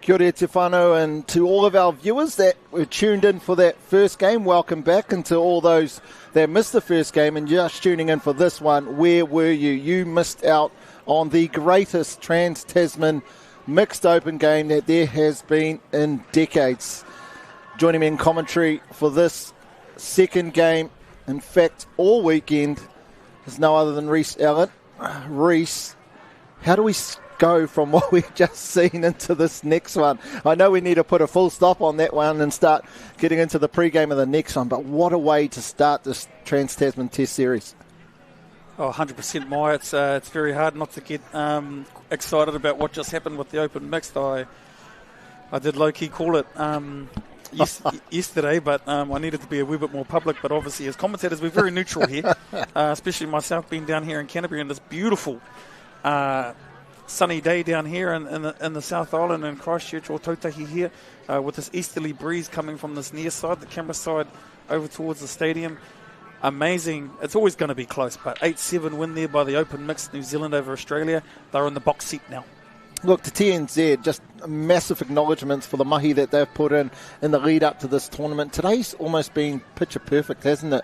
Kia ora te whānau, and to all of our viewers that were tuned in for that first game, welcome back. And to all those that missed the first game and just tuning in for this one, where were you? You missed out on the greatest Trans Tasman mixed open game that there has been in decades. Joining me in commentary for this second game, in fact all weekend, is no other than Reese Allen. Reese, how do we go from what we've just seen into this next one? I know we need to put a full stop on that one and start getting into the pre-game of the next one, but what a way to start this Trans Tasman Test Series. Oh, 100% Maya. It's very hard not to get excited about what just happened with the open mixed. I did low-key call it yesterday, but I needed to be a wee bit more public. But obviously as commentators we're very neutral here, especially myself being down here in Canterbury in this beautiful sunny day down here in the South Island in Christchurch or Tautahi here, with this easterly breeze coming from this near side, the camera side, over towards the stadium. Amazing. It's always going to be close, but 8-7 win there by the open mixed New Zealand over Australia. They're in the box seat now. Look, to TNZ, just massive acknowledgements for the mahi that they've put in the lead up to this tournament. Today's almost been picture perfect, hasn't it?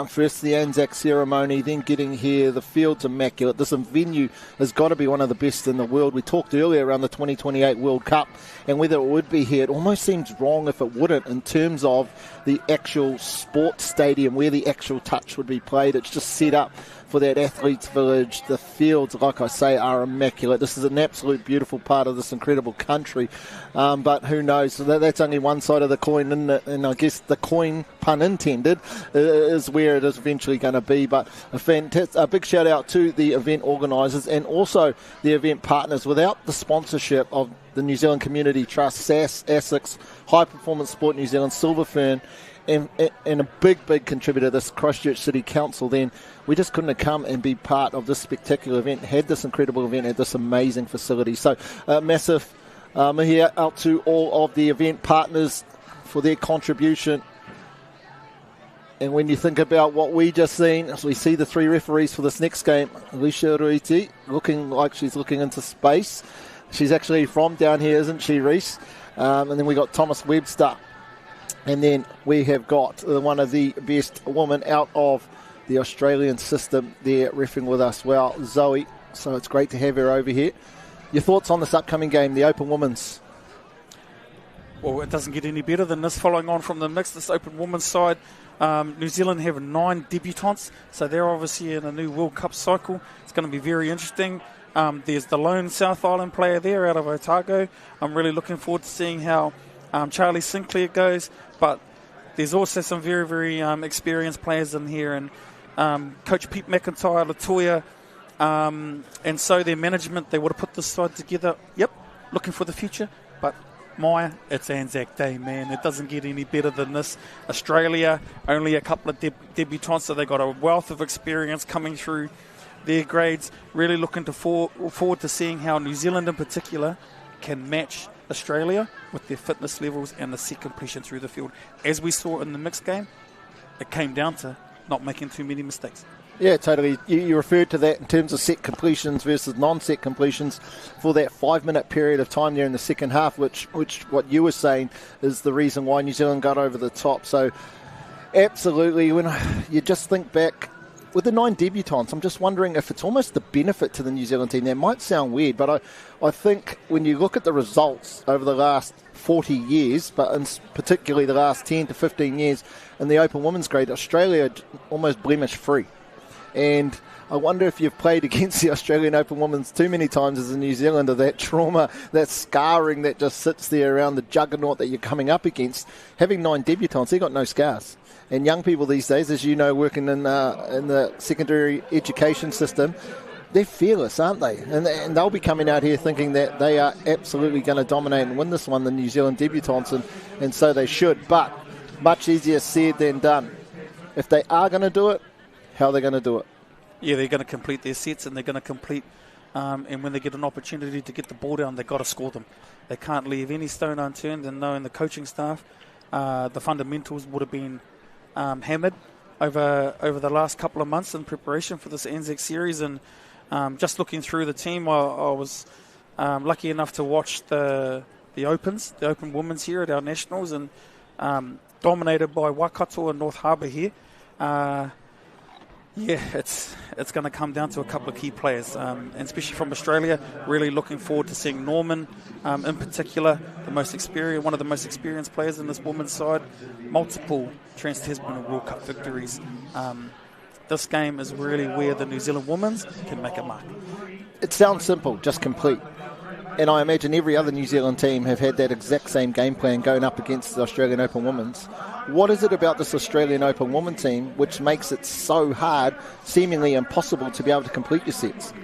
First the Anzac ceremony, then getting here, the field's immaculate. This venue has got to be one of the best in the world. We talked earlier around the 2028 World Cup and whether it would be here. It almost seems wrong if it wouldn't in terms of the actual sports stadium where the actual touch would be played. It's just set up for that athletes village. The fields, like I say, are immaculate. This is an absolute beautiful part of this incredible country, but who knows? So that's only one side of the coin, isn't it? And I guess the coin, pun intended, is where it is eventually going to be. But a big shout out to the event organisers and also the event partners. Without the sponsorship of the New Zealand Community Trust, SAS, ASICS, High Performance Sport New Zealand, Silver Fern, and a big contributor, this Christchurch City Council, then we just couldn't have come and be part of this spectacular event, had this incredible event at this amazing facility. So massive mihi out to all of the event partners for their contribution. And when you think about what we just seen, as we see the three referees for this next game, Alicia Ruiti looking like she's looking into space. She's actually from down here, isn't she, Reese? And then we got Thomas Webster. And then we have got one of the best women out of the Australian system there refereeing with us, well, Zoe. So it's great to have her over here. Your thoughts on this upcoming game, the Open Women's? Well, it doesn't get any better than this. Following on from the mix, this Open Women's side, New Zealand have 9 debutantes, so they're obviously in a new World Cup cycle. It's going to be very interesting. There's the lone South Island player there out of Otago. I'm really looking forward to seeing how Charlie Sinclair goes, but there's also some very experienced players in here, and Coach Pete McIntyre, Latoya, and so their management, they would have put this side together. Yep, looking for the future, but Maya, it's Anzac Day, man. It doesn't get any better than this. Australia, only a couple of debutants, so they've got a wealth of experience coming through their grades. Really looking forward to seeing how New Zealand in particular can match Australia with their fitness levels and the set completion through the field. As we saw in the mixed game, it came down to not making too many mistakes. Yeah, totally. You referred to that in terms of set completions versus non-set completions for that 5-minute period of time there in the second half, which what you were saying is the reason why New Zealand got over the top. So absolutely, when you just think back, with the 9 debutants, I'm just wondering if it's almost the benefit to the New Zealand team. That might sound weird, but I think when you look at the results over the last 40 years, but in particularly the last 10 to 15 years in the Open Women's grade, Australia almost blemish-free. And I wonder if you've played against the Australian Open Women's too many times as a New Zealander, that trauma, that scarring that just sits there around the juggernaut that you're coming up against. Having 9 debutants, they've got no scars. And young people these days, as you know, working in the secondary education system, they're fearless, aren't they? And they'll be coming out here thinking that they are absolutely going to dominate and win this one, the New Zealand debutants, and so they should. But much easier said than done. If they are going to do it, how are they going to do it? Yeah, they're going to complete their sets, and they're going to complete, and when they get an opportunity to get the ball down, they've got to score them. They can't leave any stone unturned, and knowing the coaching staff, the fundamentals would have been hammered over the last couple of months in preparation for this Anzac Series. And just looking through the team, I was lucky enough to watch the the Open Women's here at our Nationals, and dominated by Waikato and North Harbour here. It's going to come down to a couple of key players, and especially from Australia. Really looking forward to seeing Norman, in particular, one of the most experienced players in this women's side. Multiple Trans Tasman World Cup victories. This game is really where the New Zealand women's can make a mark. It sounds simple, just complete. And I imagine every other New Zealand team have had that exact same game plan going up against the Australian Open Women's. What is it about this Australian Open Women team which makes it so hard, seemingly impossible, to be able to complete your sets?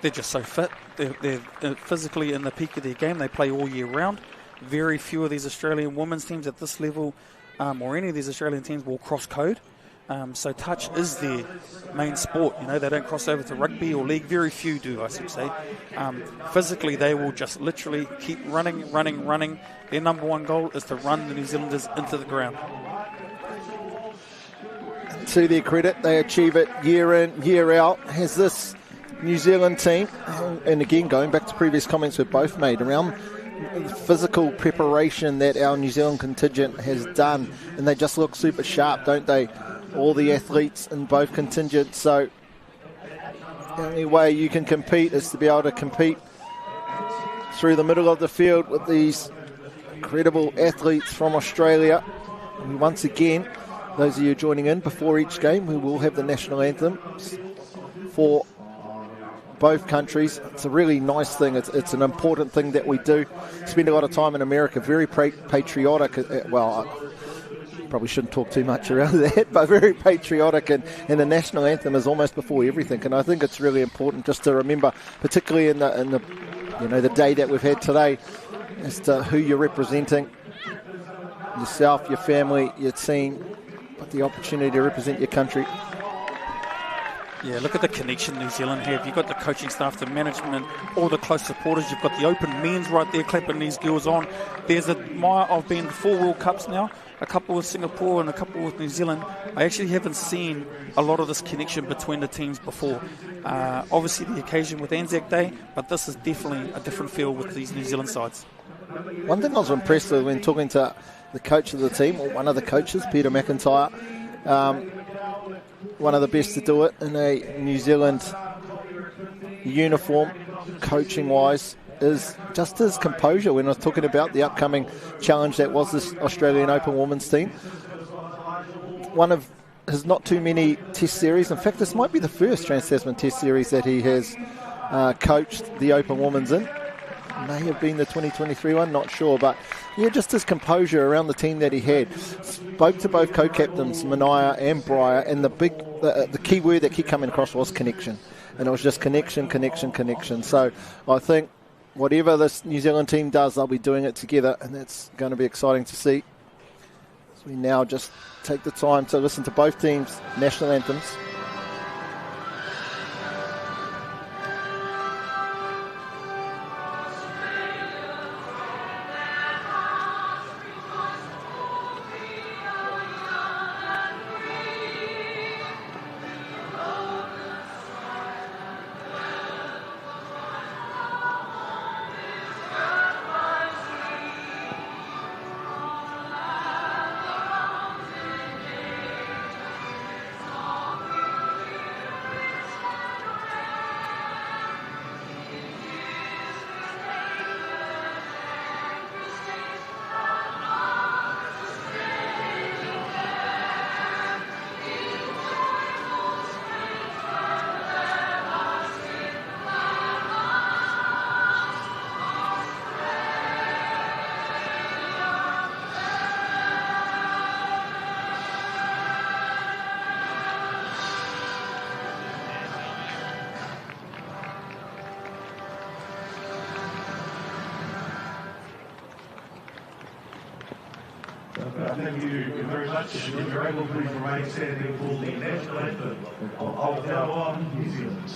They're just so fit. They're physically in the peak of their game. They play all year round. Very few of these Australian women's teams at this level, or any of these Australian teams, will cross code. So touch is their main sport. They don't cross over to rugby or league. Very few do, I should say. Physically, they will just literally keep running. Their number one goal is to run the New Zealanders into the ground. To their credit, they achieve it year in, year out. Has this New Zealand team, and again, going back to previous comments we've both made around the physical preparation that our New Zealand contingent has done, and they just look super sharp, don't they? All the athletes in both contingents. So the only way you can compete is to be able to compete through the middle of the field with these incredible athletes from Australia. And once again, those of you joining in, before each game, we will have the national anthem for both countries. It's a really nice thing. It's an important thing that we do. Spend a lot of time in America, very patriotic. Probably shouldn't talk too much around that, but very patriotic, and the national anthem is almost before everything. And I think it's really important just to remember, particularly in the day that we've had today, as to who you're representing, yourself, your family, your team, but the opportunity to represent your country. Yeah, look at the connection New Zealand have. You've got the coaching staff, the management, all the close supporters. You've got the Open men's right there clapping these girls on. I've been to 4 World Cups now, a couple with Singapore and a couple with New Zealand. I actually haven't seen a lot of this connection between the teams before. Obviously the occasion with Anzac Day, but this is definitely a different feel with these New Zealand sides. One thing I was impressed with when talking to the coach of the team, or one of the coaches, Peter McIntyre, one of the best to do it in a New Zealand uniform, coaching-wise, is just his composure when I was talking about the upcoming challenge that was this Australian Open Women's team. One of his not too many test series. In fact, this might be the first Trans Tasman Test Series that he has coached the Open Women's in. May have been the 2023 one, not sure, but yeah, just his composure around the team that he had. Spoke to both co-captains, Mania and Briar, and the key word that kept coming across was connection, and it was just connection. So I think whatever this New Zealand team does, they'll be doing it together, and that's going to be exciting to see. So we now just take the time to listen to both teams' national anthems. Thank you very much. If you're able, please remain standing for the national anthem of Aotearoa, New Zealand.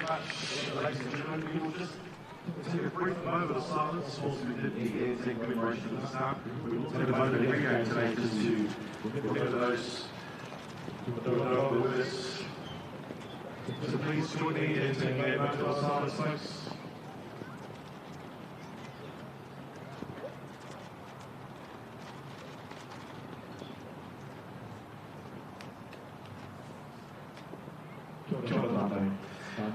very much, ladies and gentlemen. We will just take a brief moment of silence whilst we did the Anzac commemoration at the start. We will take a moment every game today just to remember those that were no longer with us. So please join me in taking a moment of silence, folks.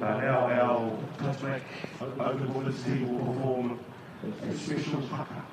Now our touchback open women's team will perform a special haka.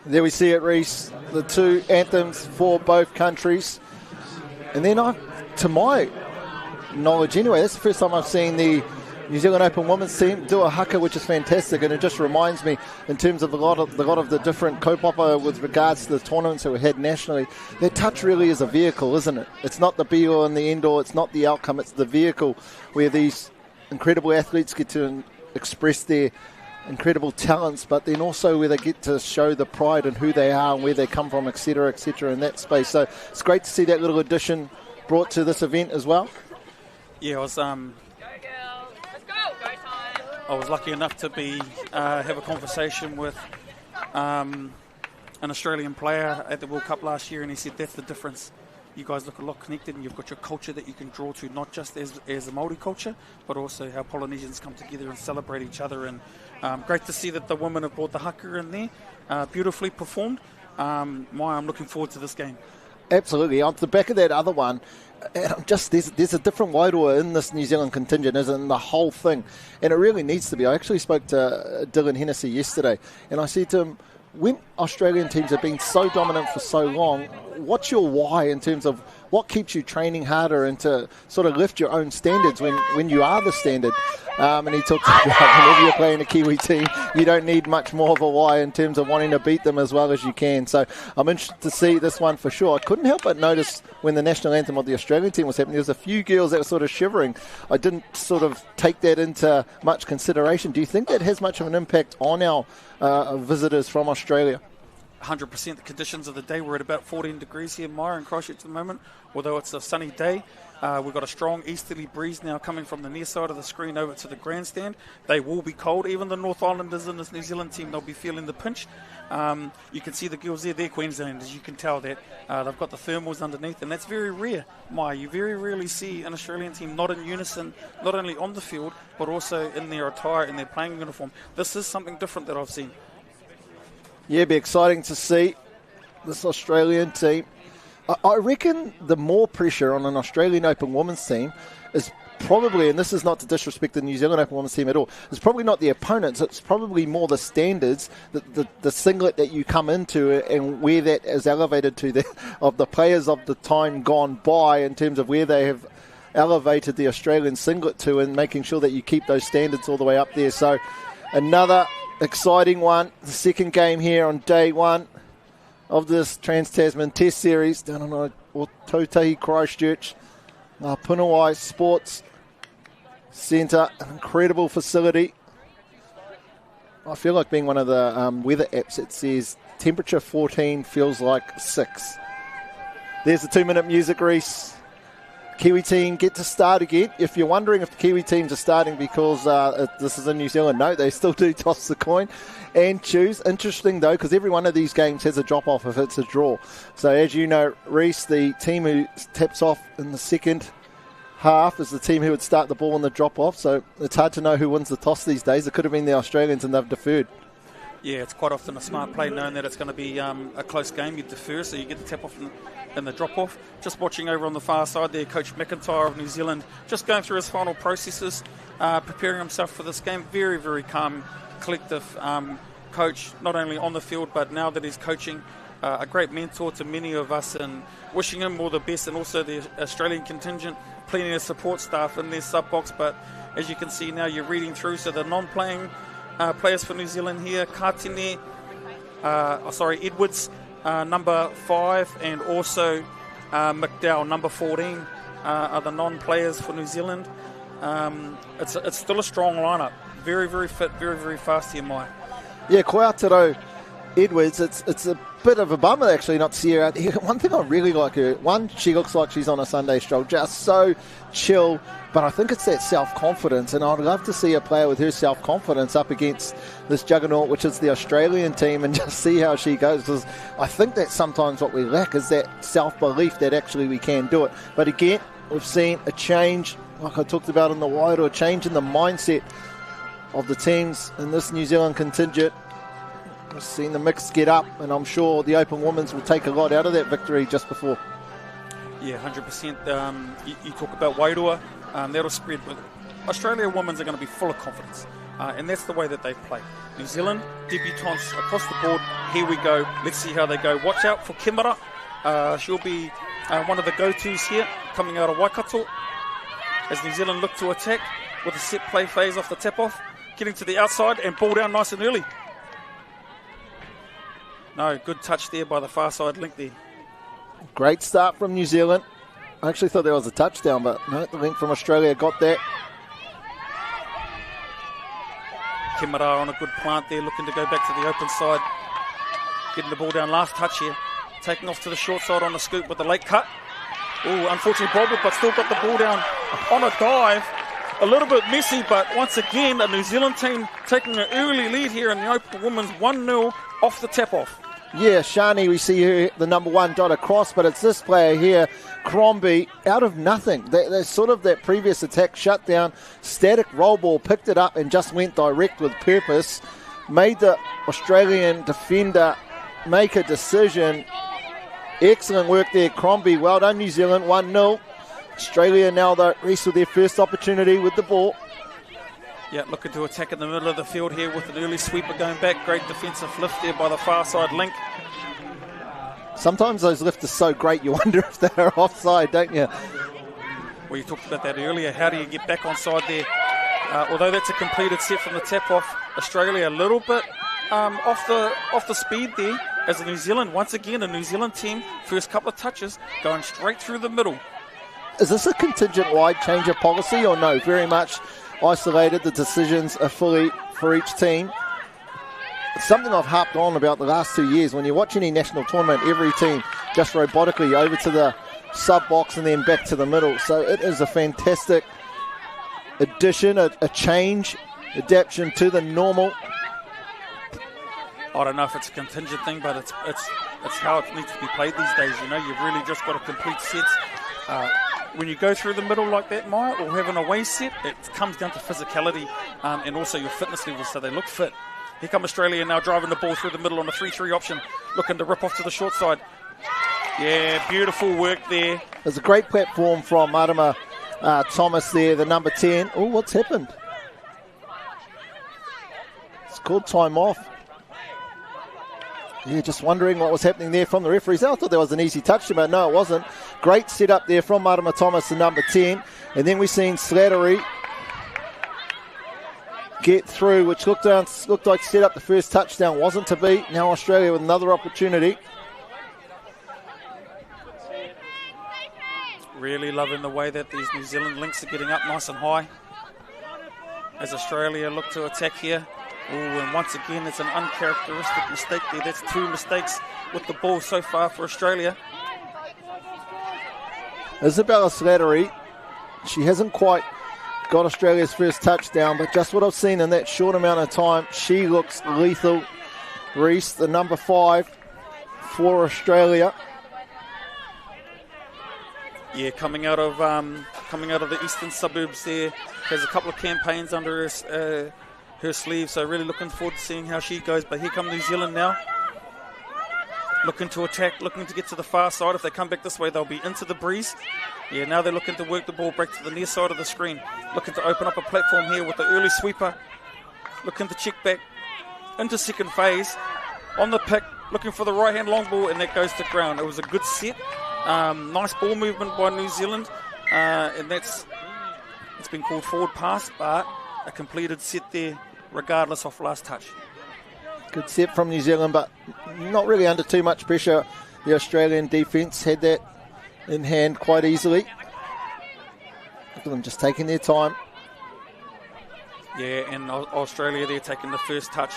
There we see it, Reese, the two anthems for both countries. And then, to my knowledge anyway, that's the first time I've seen the New Zealand Open women's team do a haka, which is fantastic. And it just reminds me, in terms of a lot of the different kaupapa with regards to the tournaments that we had nationally, their touch really is a vehicle, isn't it? It's not the be-all and the end-all, it's not the outcome, it's the vehicle where these incredible athletes get to express their incredible talents, but then also where they get to show the pride in who they are and where they come from, etc., in that space. So it's great to see that little addition brought to this event as well. Yeah, I was lucky enough to have a conversation with an Australian player at the World Cup last year, and he said that's the difference. You guys look a lot connected, and you've got your culture that you can draw to, not just as a Māori culture, but also how Polynesians come together and celebrate each other. And great to see that the women have brought the haka in there, beautifully performed. I'm looking forward to this game. Absolutely. On the back of that other one, there's a different wairoa in this New Zealand contingent, isn't the whole thing, and it really needs to be. I actually spoke to Dylan Hennessy yesterday, and I said to him, when Australian teams have been so dominant for so long, what's your why in terms of what keeps you training harder and to sort of lift your own standards when you are the standard? And he talked about whenever you're playing a Kiwi team, you don't need much more of a why in terms of wanting to beat them as well as you can. So I'm interested to see this one for sure. I couldn't help but notice when the national anthem of the Australian team was happening, there was a few girls that were sort of shivering. I didn't sort of take that into much consideration. Do you think that has much of an impact on our visitors from Australia? 100%. The conditions of the day, we're at about 14 degrees here in Myer and Christchurch at the moment, although it's a sunny day. We've got a strong easterly breeze now coming from the near side of the screen over to the grandstand. They will be cold. Even the North Islanders in this New Zealand team, they'll be feeling the pinch. You can see the girls there, they're Queenslanders. You can tell that. They've got the thermals underneath, and that's very rare. You very rarely see an Australian team not in unison, not only on the field, but also in their attire, in their playing uniform. This is something different that I've seen. Yeah, it'd be exciting to see this Australian team. I reckon the more pressure on an Australian Open women's team is probably, and this is not to disrespect the New Zealand Open women's team at all, it's probably not the opponents, it's probably more the standards, the singlet that you come into and where that is elevated to of the players of the time gone by in terms of where they have elevated the Australian singlet to and making sure that you keep those standards all the way up there. So another exciting one, the second game here on day one of this Trans Tasman Test Series down on Tautahi Christchurch, Punawai Sports Centre, an incredible facility. I feel like being one of the weather apps that says temperature 14 feels like 6. There's the 2-minute music, Reese. Kiwi team get to start again. If you're wondering if the Kiwi teams are starting because this is in New Zealand, no, they still do toss the coin and choose. Interesting, though, because every one of these games has a drop-off if it's a draw. So, as you know, Reece, the team who taps off in the second half is the team who would start the ball in the drop-off. So, it's hard to know who wins the toss these days. It could have been the Australians, and they've deferred. Yeah, it's quite often a smart play knowing that it's going to be a close game. You defer, so you get the tap-off in the drop-off. Just watching over on the far side there, Coach McIntyre of New Zealand, just going through his final processes, preparing himself for this game. Very, very calm, collective coach, not only on the field, but now that he's coaching, a great mentor to many of us, and wishing him all the best, and also the Australian contingent, plenty of support staff in their sub-box. But as you can see now, you're reading through, so the non-playing players for New Zealand here, Kartini, Edwards, number 5, and also McDowell, number 14, are the non-players for New Zealand. It's still a strong lineup. Very, very fit, very, very fast here, Mai. Yeah, Koiataro Edwards, it's a bit of a bummer actually not to see her out here. One thing I really like her, one, she looks like she's on a Sunday stroll, just so chill, but I think it's that self-confidence, and I'd love to see a player with her self-confidence up against this juggernaut, which is the Australian team, and just see how she goes, because I think that's sometimes what we lack, is that self-belief that actually we can do it. But again, we've seen a change, like I talked about in the wide, or a change in the mindset of the teams in this New Zealand contingent. We've seen the mix get up, and I'm sure the Open Women's will take a lot out of that victory just before. Yeah, 100%. You talk about Wairua, that'll spread. But Australia Women's are going to be full of confidence, and that's the way that they play. New Zealand, debutantes across the board. Here we go. Let's see how they go. Watch out for Kimura. She'll be one of the go-tos here, coming out of Waikato, as New Zealand look to attack with a set play phase off the tap-off, getting to the outside and ball down nice and early. No, good touch there by the far side link there. Great start from New Zealand. I actually thought there was a touchdown, but no, the link from Australia got that. Kimura on a good plant there, looking to go back to the open side. Getting the ball down, last touch here. Taking off to the short side on the scoop with the late cut. Oh, unfortunately bobbled, but still got the ball down on a dive. A little bit messy, but once again, a New Zealand team taking an early lead here in the Open Women's 1-0 off the tap-off. Yeah, Shani, we see her, the number 1 dot across, but it's this player here, Crombie, out of nothing. There's sort of that previous attack shut down, static roll ball, picked it up and just went direct with purpose. Made the Australian defender make a decision. Excellent work there, Crombie. Well done, New Zealand, 1-0. Australia now, though, Reece with their first opportunity with the ball. Yeah, looking to attack in the middle of the field here with an early sweeper going back. Great defensive lift there by the far side link. Sometimes those lifts are so great you wonder if they're offside, don't you? Well, you talked about that earlier. How do you get back onside there? Although that's a completed set from the tap-off, Australia a little bit off the speed there, as the New Zealand, once again, a New Zealand team, first couple of touches, going straight through the middle. Is this a contingent-wide change of policy or no? Very much isolated. The decisions are fully for each team. It's something I've harped on about the last 2 years. When you watch any national tournament, every team just robotically over to the sub-box and then back to the middle. So it is a fantastic addition, a change, adaptation to the normal. I don't know if it's a contingent thing, but it's how it needs to be played these days. You know, you've really just got to complete sets. When you go through the middle like that, Maya, or have an away set, it comes down to physicality and also your fitness levels, so they look fit. Here come Australia now driving the ball through the middle on a 3-3 option, looking to rip off to the short side. Yeah, beautiful work there. There's a great platform from Marama Thomas there, the number 10. Oh, what's happened? It's called time off. Yeah, just wondering what was happening there from the referees. I thought there was an easy touch, but no, it wasn't. Great setup there from Marama Thomas, the number 10. And then we've seen Slattery get through, which looked like set up the first touchdown. Wasn't to be. Now Australia with another opportunity. Really loving the way that these New Zealand links are getting up nice and high as Australia look to attack here. Oh, and once again, it's an uncharacteristic mistake there. That's 2 mistakes with the ball so far for Australia. Isabella Slattery, she hasn't quite got Australia's first touchdown, but just what I've seen in that short amount of time, she looks lethal. Reese, the number 5 for Australia. Yeah, coming out of the eastern suburbs there, has a couple of campaigns under her sleeve, so really looking forward to seeing how she goes. But here come New Zealand now, looking to attack, looking to get to the far side. If they come back this way, they'll be into the breeze. Yeah, now they're looking to work the ball back to the near side of the screen, looking to open up a platform here with the early sweeper, looking to check back into second phase on the pick, looking for the right hand long ball, and that goes to ground. It was a good set. Nice ball movement by New Zealand, and it's been called forward pass, but a completed set there regardless of last touch. Good set from New Zealand, but not really under too much pressure. The Australian defence had that in hand quite easily. Look at them just taking their time. Yeah, and Australia there taking the first touch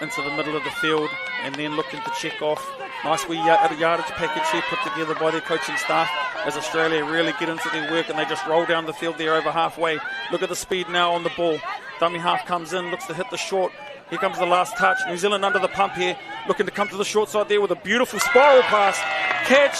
into the middle of the field and then looking to check off. Nice wee yardage package here put together by their coaching staff as Australia really get into their work, and they just roll down the field there over halfway. Look at the speed now on the ball. Dummy half comes in, looks to hit the short. Here comes the last touch. New Zealand under the pump here, looking to come to the short side there with a beautiful spiral pass. Catch.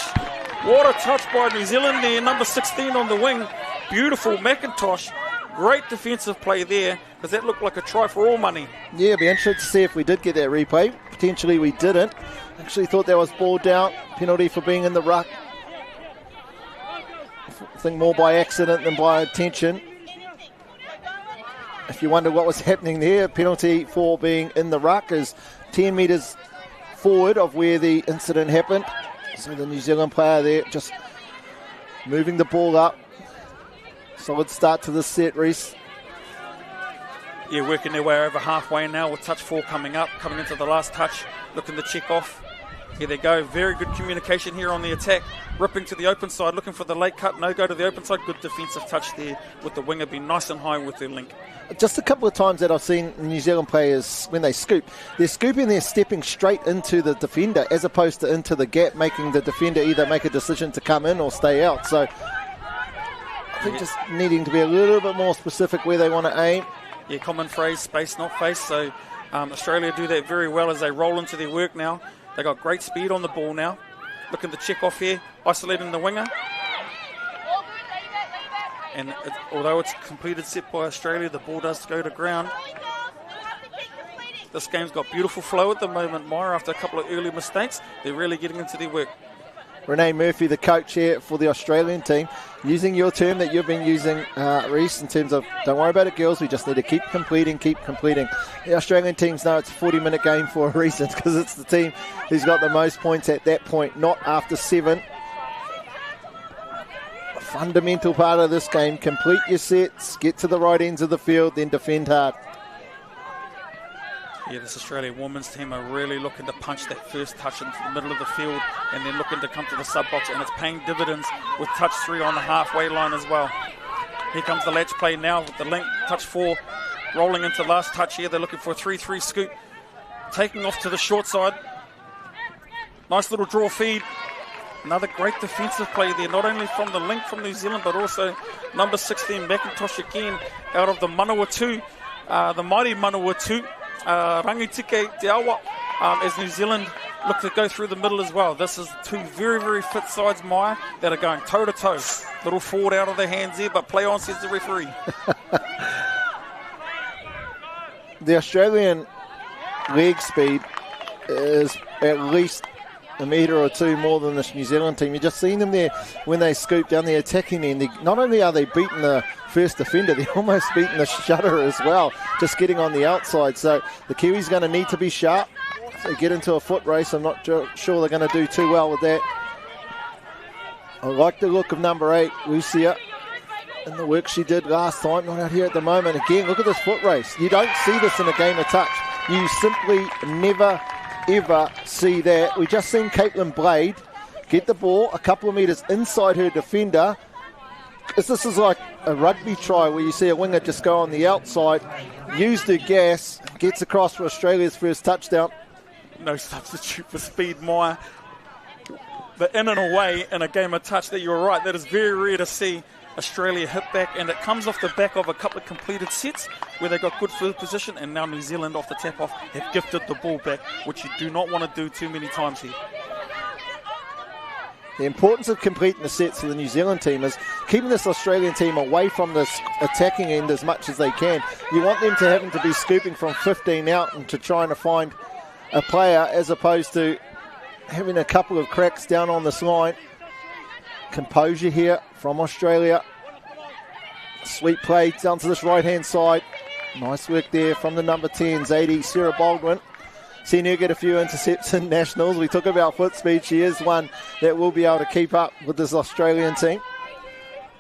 What a touch by New Zealand there. Number 16 on the wing. Beautiful McIntosh. Great defensive play there, because that looked like a try for all money. Yeah, it'd be interesting to see if we did get that replay. Potentially we didn't. Actually thought that was ball down. Penalty for being in the ruck. I think more by accident than by intention. If you wonder what was happening there, penalty for being in the ruck is 10 metres forward of where the incident happened. So the New Zealand player there just moving the ball up. Solid start to this set, Reese. Yeah, working their way over halfway now with touch 4 coming up, coming into the last touch, looking to check off. Here they go. Very good communication here on the attack. Ripping to the open side, looking for the late cut. No go to the open side. Good defensive touch there with the winger being nice and high with their link. Just a couple of times that I've seen New Zealand players, when they scoop, they're scooping, they're stepping straight into the defender as opposed to into the gap, making the defender either make a decision to come in or stay out. So I think just needing to be a little bit more specific where they want to aim. Yeah, common phrase, space not face. So Australia do that very well as they roll into their work now. They got great speed on the ball now. Looking to check off here, isolating the winger. And although it's a completed set by Australia, the ball does go to ground. This game's got beautiful flow at the moment, Maya. After a couple of early mistakes, they're really getting into their work. Renee Murphy, the coach here for the Australian team, using your term that you've been using, Reese, in terms of don't worry about it, girls, we just need to keep completing. The Australian teams know it's a 40-minute game for a reason, because it's the team who's got the most points at that point, not after 7. A fundamental part of this game, complete your sets, get to the right ends of the field, then defend hard. Yeah, this Australian women's team are really looking to punch that first touch into the middle of the field and then looking to come to the sub-box, and it's paying dividends with touch 3 on the halfway line as well. Here comes the latch play now with the link, touch 4, rolling into last touch here. They're looking for a 3-3 scoop, taking off to the short side. Nice little draw feed. Another great defensive play there, not only from the link from New Zealand, but also number 16, McIntosh again, out of the Manawatu, the mighty Manawatu. Rangitike Te Awa, as New Zealand look to go through the middle as well. This is 2 very, very fit sides, Maya, that are going toe-to-toe. Little forward out of their hands there, but play on, says the referee. The Australian leg speed is at least a metre or 2 more than this New Zealand team. You've just seen them there when they scoop down the attacking end. Not only are they beating the first defender, they're almost beating the shutter as well, just getting on the outside. So the Kiwis are going to need to be sharp. If they get into a foot race, I'm not sure they're going to do too well with that. I like the look of number 8, Lucia, and the work she did last time. Not out here at the moment. Again, look at this foot race. You don't see this in a game of touch. You simply never ever see that. We just seen Caitlin Blade get the ball a couple of metres inside her defender. This is like a rugby try where you see a winger just go on the outside, use the gas, gets across for Australia's first touchdown. No substitute for speed, Maya. the in and away in a game of touch. That you're right, that is very rare to see Australia hit back, and it comes off the back of a couple of completed sets where they got good field position, and now New Zealand off the tap-off have gifted the ball back, which you do not want to do too many times here. The importance of completing the sets for the New Zealand team is keeping this Australian team away from this attacking end as much as they can. You want them to having to be scooping from 15 out and to trying to find a player as opposed to having a couple of cracks down on this line. Composure here from Australia. Sweet play down to this right-hand side. Nice work there from the number 10, Zadie, Sarah Baldwin. Seen her get a few intercepts in nationals. We talk about foot speed. She is one that will be able to keep up with this Australian team.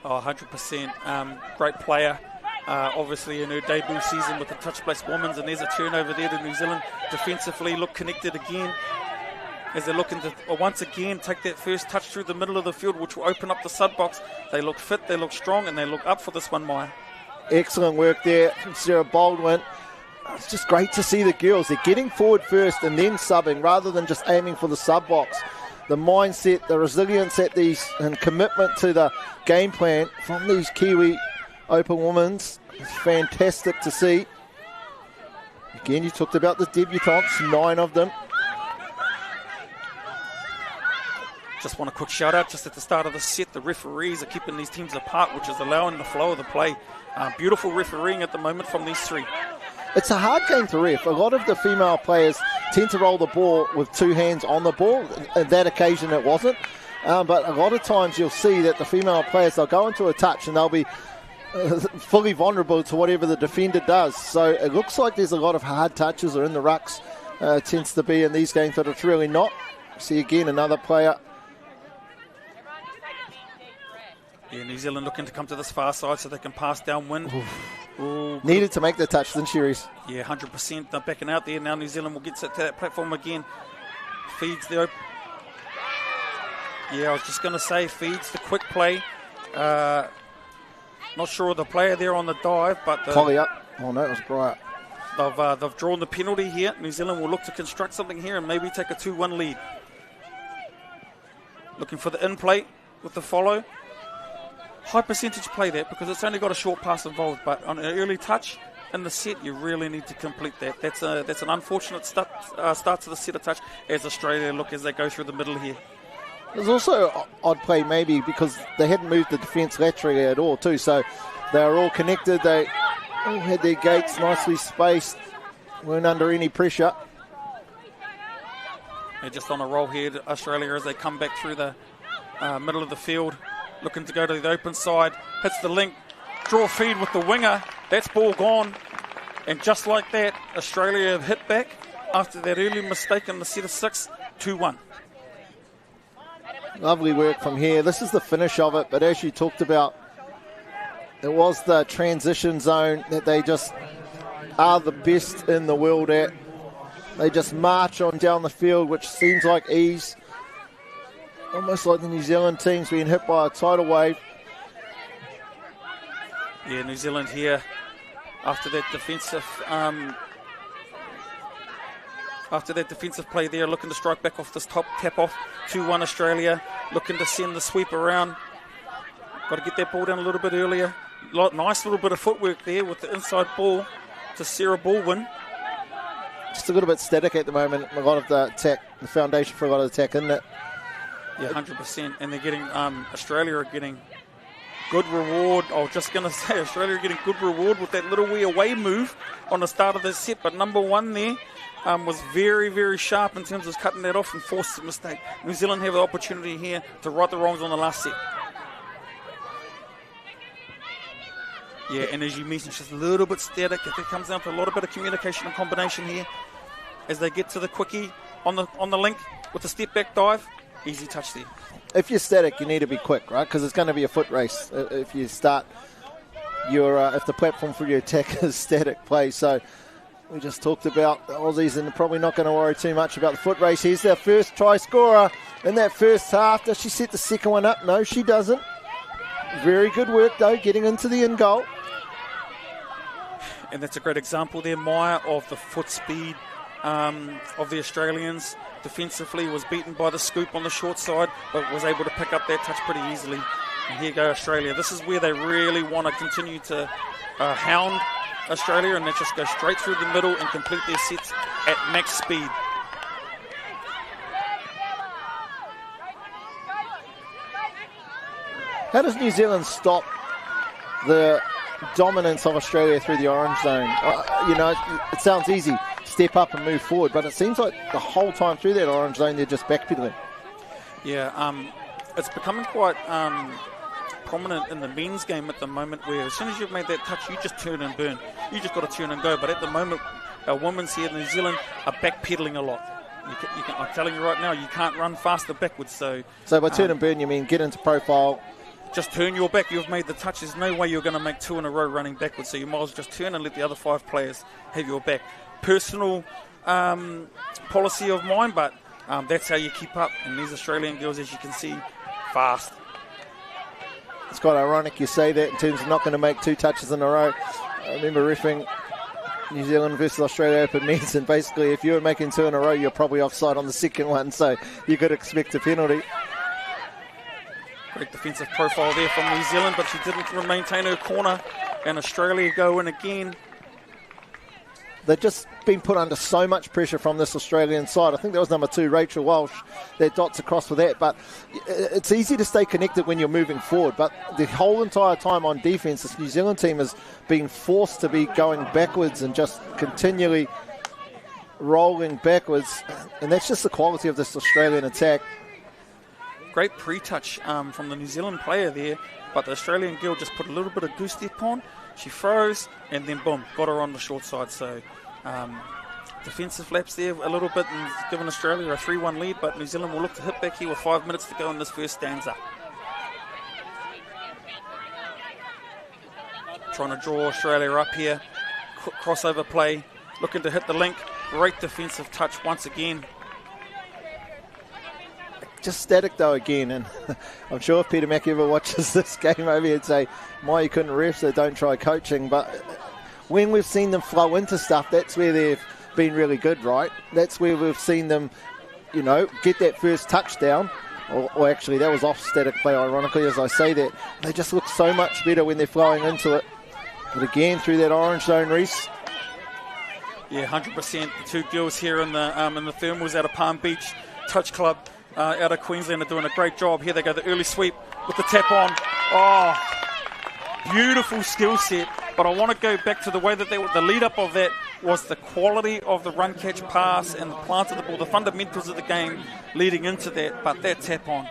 Oh, 100%. Great player. Obviously in her debut season with the touch-based women's, and there's a turnover there to New Zealand. Defensively look connected again as they're looking to once again take that first touch through the middle of the field, which will open up the sub box. They look fit, they look strong, and they look up for this one, Maya. Excellent work there from Sarah Baldwin. It's just great to see the girls. They're getting forward first and then subbing rather than just aiming for the sub box. The mindset, the resilience at these, and commitment to the game plan from these Kiwi open women's is fantastic to see. Again, you talked about the debutantes, 9 of them. Just want a quick shout out just at the start of the set. The referees are keeping these teams apart, which is allowing the flow of the play. Beautiful refereeing at the moment from these 3. It's a hard game to ref. A lot of the female players tend to roll the ball with 2 hands on the ball. On that occasion it wasn't. But a lot of times you'll see that the female players, they'll go into a touch and they'll be fully vulnerable to whatever the defender does. So it looks like there's a lot of hard touches or in the rucks. Tends to be in these games, but it's really not. See again another player. Yeah, New Zealand looking to come to this far side so they can pass downwind. Ooh, needed to make the touch, didn't she, Reece? Yeah, 100%. They're backing out there. Now New Zealand will get to that platform again. Feeds the I was just going to say, feeds the quick play. Not sure of the player there on the dive, but... Collie up. Oh, no, it was Bryant. They've drawn the penalty here. New Zealand will look to construct something here and maybe take a 2-1 lead. Looking for the in-play with the follow. High percentage play there because it's only got a short pass involved, but on an early touch in the set, you really need to complete that. That's an unfortunate start to the set of touch as Australia look as they go through the middle here. There's also an odd play maybe because they hadn't moved the defence laterally at all too, so they were all connected. They all had their gates nicely spaced, weren't under any pressure. They're just on a roll here, Australia, as they come back through the middle of the field. Looking to go to the open side, hits the link, draw feed with the winger, that's ball gone. And just like that, Australia have hit back after that early mistake in the set of 6, 2-1. Lovely work from here. This is the finish of it, but as you talked about, it was the transition zone that they just are the best in the world at. They just march on down the field, which seems like ease. Almost like the New Zealand team's being hit by a tidal wave. Yeah, New Zealand here after that defensive play there, looking to strike back off this top tap off. 2-1 Australia, looking to send the sweep around. Got to get that ball down a little bit earlier. Nice little bit of footwork there with the inside ball to Sarah Baldwin. Just a little bit static at the moment. A lot of the attack, the foundation for a lot of the attack, isn't it? Yeah, 100%. And they're getting, Australia are getting good reward. I was just going to say, Australia are getting good reward with that little wee away move on the start of the set. But number 1 there was very, very sharp in terms of cutting that off and forced a mistake. New Zealand have the opportunity here to right the wrongs on the last set. Yeah, and as you mentioned, just a little bit static. It comes down to a lot of bit of communication and combination here as they get to the quickie on the link with the step back dive. Easy touch there. If you're static, you need to be quick, right? Because it's going to be a foot race if you start if the platform for your attack is static play. So we just talked about the Aussies and probably not going to worry too much about the foot race. Here's their first try scorer in that first half. Does she set the second one up? No, she doesn't. Very good work, though, getting into the end goal. And that's a great example there, Maya, of the foot speed of the Australians. defensively, was beaten by the scoop on the short side, but was able to pick up that touch pretty easily. And here go Australia. This is where they really want to continue to hound Australia, and they just go straight through the middle and complete their sets at max speed. How does New Zealand stop the dominance of Australia through the orange zone? It sounds easy, step up and move forward, but it seems like the whole time through that orange zone they're just backpedaling. Yeah, it's becoming quite prominent in the men's game at the moment, where as soon as you've made that touch, you just turn and burn. You just got to turn and go. But at the moment, our women's here in New Zealand are backpedaling a lot. I'm telling you right now, you can't run faster backwards. So by turn and burn, you mean get into profile? Just turn your back. You've made the touch. There's no way you're going to make 2 in a row running backwards. So you might as well just turn and let the other 5 players have your back. Personal policy of mine, but that's how you keep up. And these Australian girls, as you can see, fast. It's quite ironic you say that in terms of not going to make 2 touches in a row. I remember riffing New Zealand versus Australia Open men's, and basically if you were making 2 in a row, you're probably offside on the second one, so you could expect a penalty. Great defensive profile there from New Zealand, but she didn't maintain her corner, and Australia go in again. They've just been put under so much pressure from this Australian side. I think that was number 2, Rachel Walsh, that dots across for that. But it's easy to stay connected when you're moving forward. But the whole entire time on defence, this New Zealand team has been forced to be going backwards and just continually rolling backwards. And that's just the quality of this Australian attack. Great pre-touch from the New Zealand player there, but the Australian girl just put a little bit of goose step on. She froze, and then boom, got her on the short side. So defensive laps there a little bit and given Australia a 3-1 lead, but New Zealand will look to hit back here with 5 minutes to go in this first stanza. Trying to draw Australia up here. Crossover play, looking to hit the link. Great defensive touch once again. Just static though again, and I'm sure if Peter Mackey ever watches this game over, he'd say, "My, you couldn't ref, so don't try coaching." But when we've seen them flow into stuff, that's where they've been really good, right? That's where we've seen them, get that first touchdown. Or actually, that was off static play, ironically, as I say that. They just look so much better when they're flowing into it. But again, through that orange zone, Reese. Yeah, 100%. The 2 girls here in the thermals out of Palm Beach Touch Club. Out of Queensland are doing a great job. Here they go, the early sweep with the tap on. Oh, beautiful skill set. But I want to go back to the way that the lead up of that was the quality of the run, catch, pass, and the plant of the ball, the fundamentals of the game leading into that. But that tap on,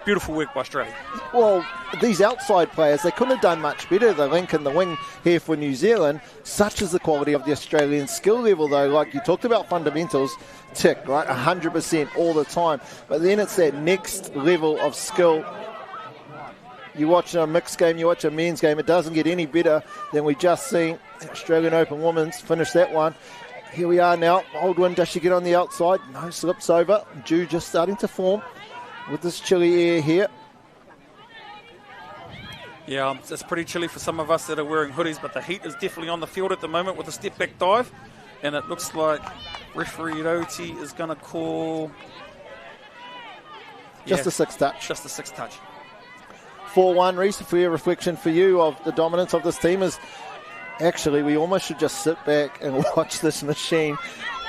beautiful work by Australia. Well, these outside players, they couldn't have done much better. The link and the wing here for New Zealand. Such is the quality of the Australian skill level, though. Like you talked about fundamentals, tick, right? 100% all the time. But then it's that next level of skill. You watch a mixed game, you watch a men's game, it doesn't get any better than we just seen Australian Open Women's finish that one. Here we are now. Oldwin, does she get on the outside? No, slips over. Dew just starting to form with this chilly air here. Yeah, it's pretty chilly for some of us that are wearing hoodies, but the heat is definitely on the field at the moment with a step-back dive. And it looks like referee Roti is going to call... Just a 6 touch. Just a 6 touch. 4-1, Reese, for your reflection for you of the dominance of this team is... Actually, we almost should just sit back and watch this machine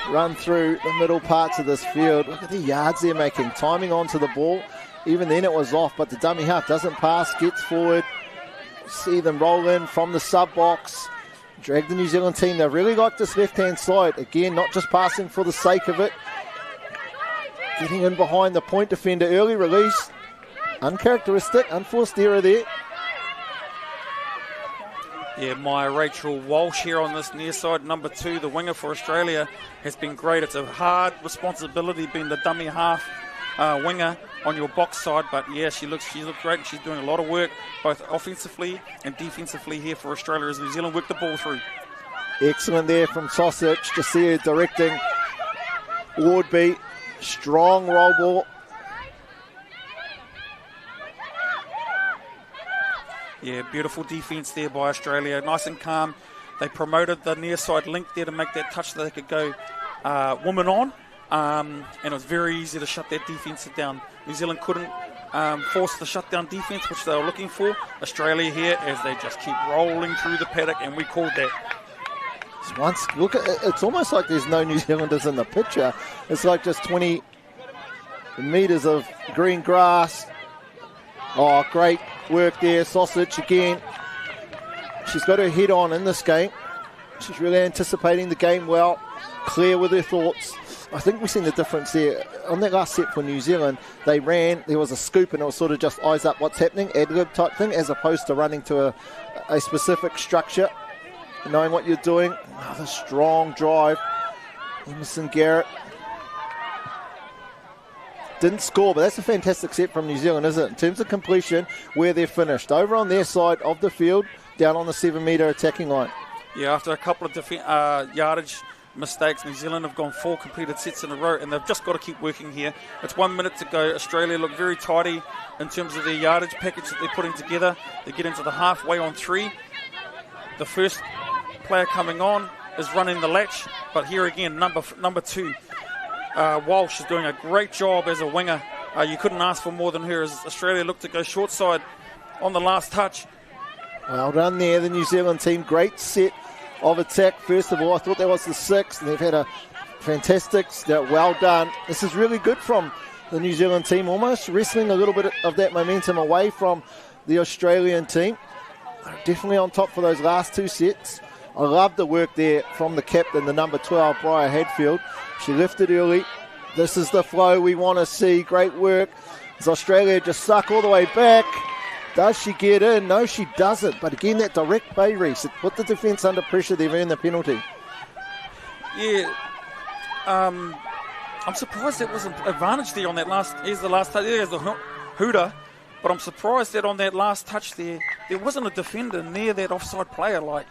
run through the middle parts of this field. Look at the yards they're making. Timing onto the ball. Even then it was off, but the dummy half doesn't pass, gets forward. See them roll in from the sub-box. Drag the New Zealand team. They've really got this left-hand side. Again, not just passing for the sake of it. Getting in behind the point defender. Early release. Uncharacteristic. Unforced error there. Yeah, my Rachel Walsh here on this near side, number 2, the winger for Australia, has been great. It's a hard responsibility being the dummy half winger on your box side, but yeah, she looks great. She's doing a lot of work, both offensively and defensively here for Australia as New Zealand work the ball through. Excellent there from Sausage to see her directing Wardby. Strong roll ball. Yeah, beautiful defence there by Australia. Nice and calm. They promoted the near side link there to make that touch so they could go woman on. and it was very easy to shut that defence down. New Zealand couldn't force the shutdown defence, which they were looking for. Australia here, as they just keep rolling through the paddock, and we called that. Look, it's almost like there's no New Zealanders in the picture. It's like just 20 metres of green grass. Oh, great work there. Sausage again. She's got her head on in this game. She's really anticipating the game well, clear with her thoughts. I think we've seen the difference there. On that last set for New Zealand, they ran, there was a scoop, and it was sort of just eyes up what's happening, ad-lib type thing, as opposed to running to a specific structure, knowing what you're doing. Another strong drive. Emerson Garrett didn't score, but that's a fantastic set from New Zealand, isn't it? In terms of completion, where they're finished. Over on their side of the field, down on the 7-metre attacking line. Yeah, after a couple of yardage mistakes, New Zealand have gone 4 completed sets in a row, and they've just got to keep working here. It's 1 minute to go. Australia look very tidy in terms of their yardage package that they're putting together. They get into the halfway on 3. The first player coming on is running the latch, but here again, number 2, Walsh is doing a great job as a winger. You couldn't ask for more than her, as Australia looked to go short side on the last touch. Well done there, the New Zealand team. Great set of attack. First of all, I thought that was the 6th, and they've had a fantastic, well done. This is really good from the New Zealand team, almost wrestling a little bit of that momentum away from the Australian team. They're definitely on top for those last 2 sets. I love the work there from the captain, the number 12, Briar Hadfield. She lifted early. This is the flow we want to see. Great work. As Australia just suck all the way back. Does she get in? No, she doesn't. But again, that direct bay race, it put the defence under pressure. They've earned the penalty. Yeah. I'm surprised there was an advantage there on that last. Here's the last touch. There's the hooter. But I'm surprised that on that last touch there wasn't a defender near that offside player. Like,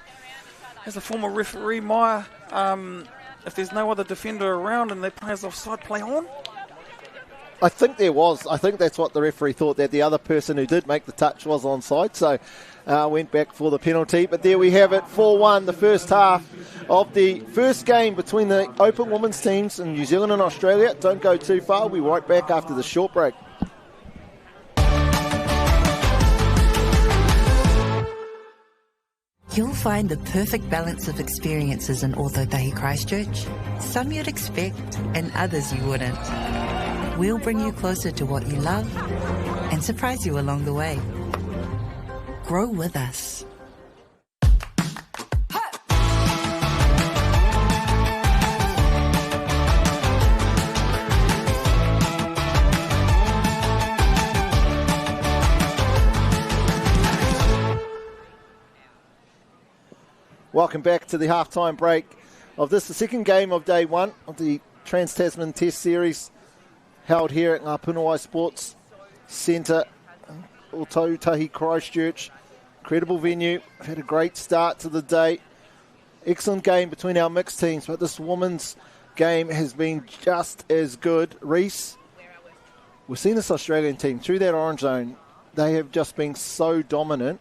as a former referee, Maya, if there's no other defender around and they play as offside, play on? I think there was. I think that's what the referee thought, that the other person who did make the touch was onside, so went back for the penalty. But there we have it, 4-1, the first half of the first game between the Open Women's teams in New Zealand and Australia. Don't go too far. We'll be right back after the short break. You'll find the perfect balance of experiences in Ōtautahi Christchurch. Some you'd expect and others you wouldn't. We'll bring you closer to what you love and surprise you along the way. Grow with us. Welcome back to the halftime break of this, the second game of day 1 of the Trans Tasman Test Series, held here at Ngā Sports Centre, Ōtautahi Christchurch. Incredible venue. Had a great start to the day. Excellent game between our mixed teams, but this women's game has been just as good. Reese, we've seen this Australian team through that orange zone. They have just been so dominant.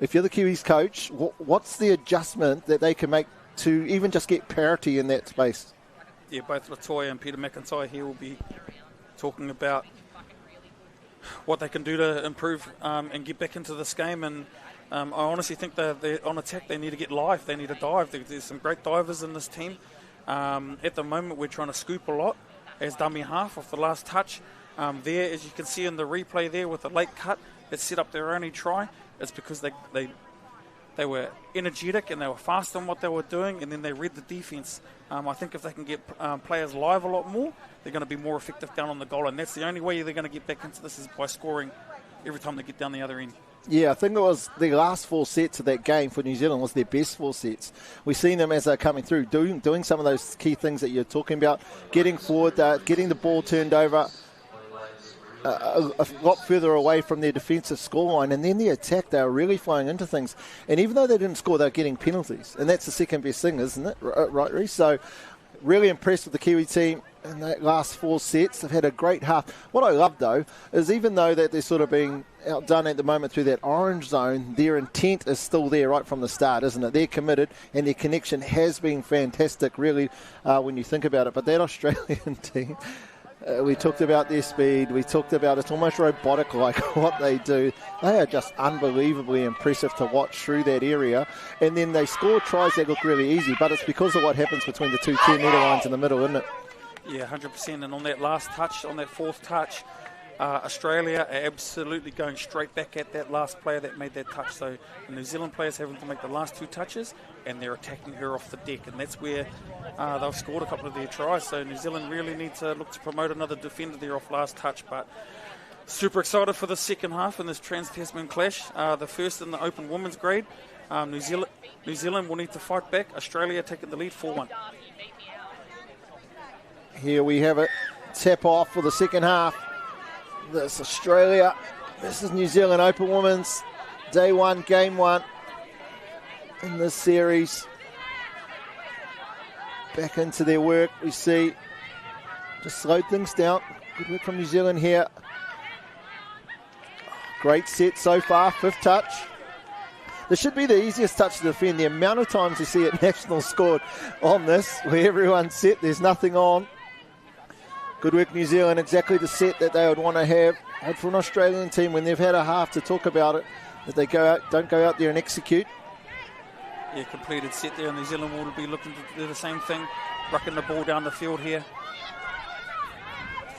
If you're the Kiwis coach, what's the adjustment that they can make to even just get parity in that space? Yeah, both Latoya and Peter McIntyre here will be talking about what they can do to improve and get back into this game. And I honestly think they're on attack. They need to get live. They need to dive. There's some great divers in this team. At the moment, we're trying to scoop a lot as dummy half off the last touch. There, as you can see in the replay there with the late cut that set up their only try, it's because they were energetic and they were fast on what they were doing, and then they read the defence. I think if they can get players live a lot more, they're going to be more effective down on the goal, and that's the only way they're going to get back into this is by scoring every time they get down the other end. Yeah, I think it was the last 4 sets of that game for New Zealand was their best 4 sets. We've seen them as they're coming through, doing some of those key things that you're talking about, getting forward, getting the ball turned over a lot further away from their defensive scoreline, and then the attack, they were really flying into things. And even though they didn't score, they were getting penalties, and that's the second best thing, isn't it? Right, Reece? So really impressed with the Kiwi team. in that last 4 sets. They've had a great half. What I love, though, is even though that they're sort of being outdone at the moment through that orange zone, their intent is still there right from the start, isn't it? They're committed, and their connection has been fantastic, really, when you think about it. But that Australian team, we talked about their speed. We talked about it's almost robotic-like what they do. They are just unbelievably impressive to watch through that area. And then they score tries that look really easy, but it's because of what happens between the two 10-metre lines in the middle, isn't it? Yeah, 100%. And on that last touch, on that 4th touch, Australia are absolutely going straight back at that last player that made that touch. So the New Zealand players having to make the last 2 touches, and they're attacking her off the deck. And that's where they've scored a couple of their tries. So New Zealand really need to look to promote another defender there off last touch. But super excited for the second half in this Trans Tasman clash. The first in the open women's grade. New Zealand will need to fight back. Australia taking the lead 4-1. Here we have it. Tap off for the second half. This Australia. This is New Zealand Open Women's. Day 1, game 1 in this series. Back into their work. We see just slowed things down. Good work from New Zealand here. Great set so far. 5th touch. This should be the easiest touch to defend. The amount of times you see it national scored on this, where everyone's set, there's nothing on. Good work, New Zealand. Exactly the set that they would want to have. And for an Australian team, when they've had a half to talk about it, that they don't go out there and execute. Yeah, completed set there. New Zealand will be looking to do the same thing, rucking the ball down the field here.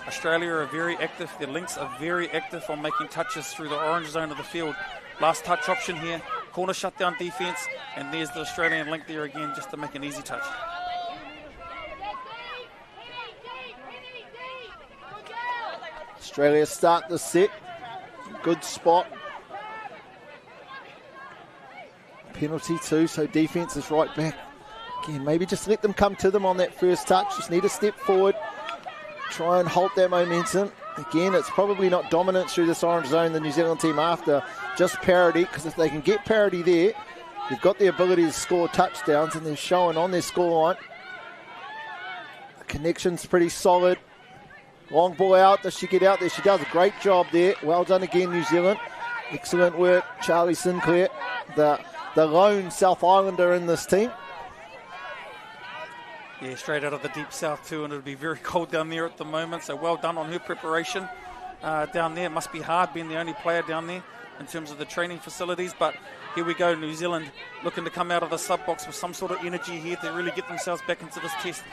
Australia are very active. Their links are very active on making touches through the orange zone of the field. Last touch option here. Corner shutdown defence. And there's the Australian link there again just to make an easy touch. Australia start the set. Good spot. Penalty too, so defence is right back. Again, maybe just let them come to them on that first touch. Just need a step forward. Try and halt that momentum. Again, it's probably not dominant through this orange zone, the New Zealand team, after just parity, because if they can get parity there, they've got the ability to score touchdowns, and they're showing on their scoreline. The connection's pretty solid. Long ball out. Does she get out there? She does a great job there. Well done again, New Zealand. Excellent work, Charlie Sinclair, the lone South Islander in this team. Yeah, straight out of the deep south too, and it'll be very cold down there at the moment. So well done on her preparation down there. It must be hard being the only player down there in terms of the training facilities. But here we go, New Zealand looking to come out of the sub box with some sort of energy here to really get themselves back into this test.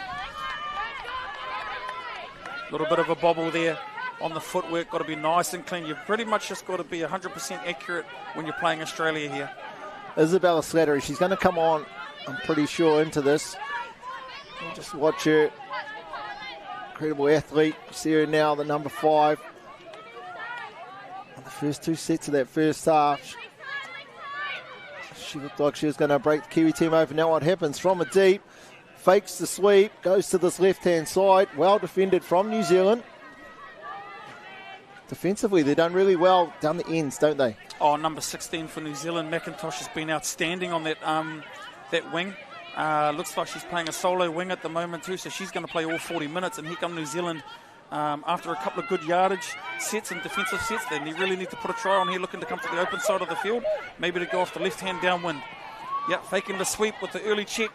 A little bit of a bobble there on the footwork. Got to be nice and clean. You've pretty much just got to be 100% accurate when you're playing Australia here. Isabella Slattery, she's going to come on, I'm pretty sure, into this. Just watch her. Incredible athlete. You see her now, the number 5. On the first 2 sets of that first half, she looked like she was going to break the Kiwi team open. Now what happens? From a deep, fakes the sweep, goes to this left-hand side. Well defended from New Zealand. Defensively, they've done really well down the ends, don't they? Oh, number 16 for New Zealand. McIntosh has been outstanding on that wing. Looks like she's playing a solo wing at the moment too, so she's going to play all 40 minutes. And here come New Zealand after a couple of good yardage sets and defensive sets. They really need to put a try on here, looking to come to the open side of the field, maybe to go off the left-hand downwind. Yep, faking the sweep with the early check.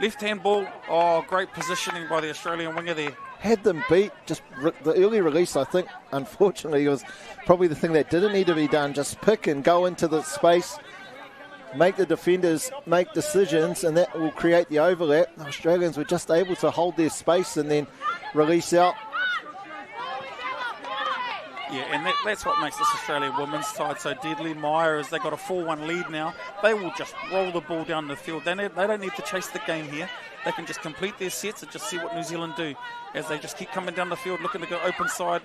Left-hand ball. Oh, great positioning by the Australian winger there. Had them beat. Just the early release, I think, unfortunately, was probably the thing that didn't need to be done. Just pick and go into the space, make the defenders make decisions, and that will create the overlap. The Australians were just able to hold their space and then release out. Yeah, and that's what makes this Australian women's side so deadly. Meyer, as they got a 4-1 lead now, they will just roll the ball down the field. They don't need to chase the game here. They can just complete their sets and just see what New Zealand do as they just keep coming down the field, looking to go open side.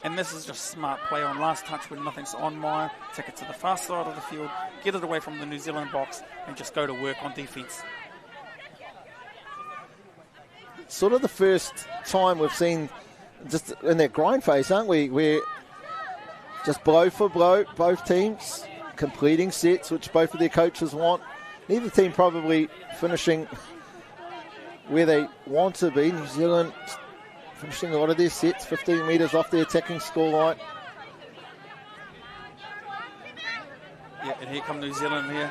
And this is just smart play on last touch when nothing's on Meyer. Take it to the far side of the field, get it away from the New Zealand box, and just go to work on defence. Sort of the first time we've seen just in that grind phase, aren't we? We're just blow for blow, both teams completing sets, which both of their coaches want. Neither team probably finishing where they want to be. New Zealand finishing a lot of their sets 15 metres off the attacking scoreline. Yeah, and here come New Zealand here.